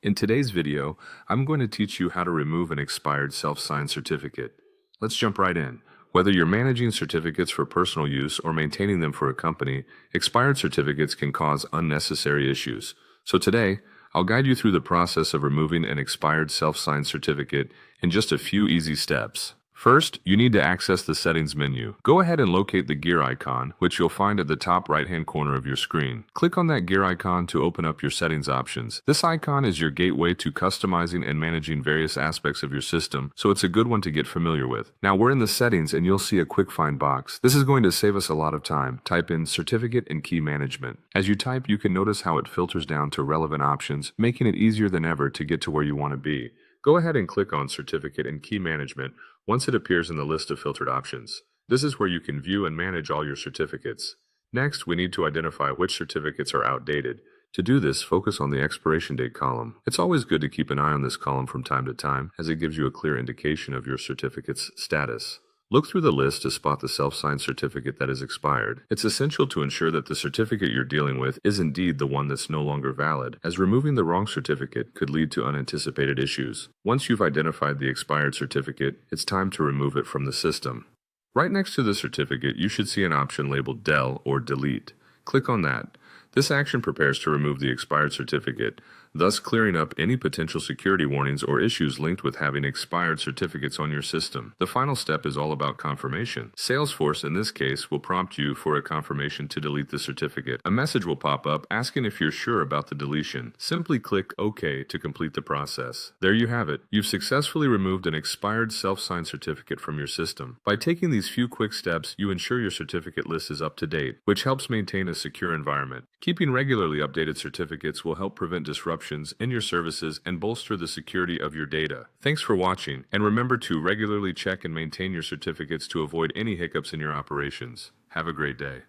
In today's video, I'm going to teach you how to remove an expired self-signed certificate. Let's jump right in. Whether you're managing certificates for personal use or maintaining them for a company, expired certificates can cause unnecessary issues. So today, I'll guide you through the process of removing an expired self-signed certificate in just a few easy steps. First, you need to access the Settings menu. Go ahead and locate the gear icon, which you'll find at the top right-hand corner of your screen. Click on that gear icon to open up your settings options. This icon is your gateway to customizing and managing various aspects of your system, so it's a good one to get familiar with. Now we're in the settings and you'll see a quick find box. This is going to save us a lot of time. Type in Certificate and Key Management. As you type, you can notice how it filters down to relevant options, making it easier than ever to get to where you want to be. Go ahead and click on Certificate and Key Management once it appears in the list of filtered options. This is where you can view and manage all your certificates. Next, we need to identify which certificates are outdated. To do this, focus on the expiration date column. It's always good to keep an eye on this column from time to time, as it gives you a clear indication of your certificate's status. Look through the list to spot the self-signed certificate that is expired. It's essential to ensure that the certificate you're dealing with is indeed the one that's no longer valid, as removing the wrong certificate could lead to unanticipated issues. Once you've identified the expired certificate, it's time to remove it from the system. Right next to the certificate, you should see an option labeled Del or Delete. Click on that. This action prepares to remove the expired certificate, thus clearing up any potential security warnings or issues linked with having expired certificates on your system. The final step is all about confirmation. Salesforce, in this case, will prompt you for a confirmation to delete the certificate. A message will pop up asking if you're sure about the deletion. Simply click OK to complete the process. There you have it. You've successfully removed an expired self-signed certificate from your system. By taking these few quick steps, you ensure your certificate list is up to date, which helps maintain a secure environment. Keeping regularly updated certificates will help prevent disruptions in your services and bolster the security of your data. Thanks for watching, and remember to regularly check and maintain your certificates to avoid any hiccups in your operations. Have a great day.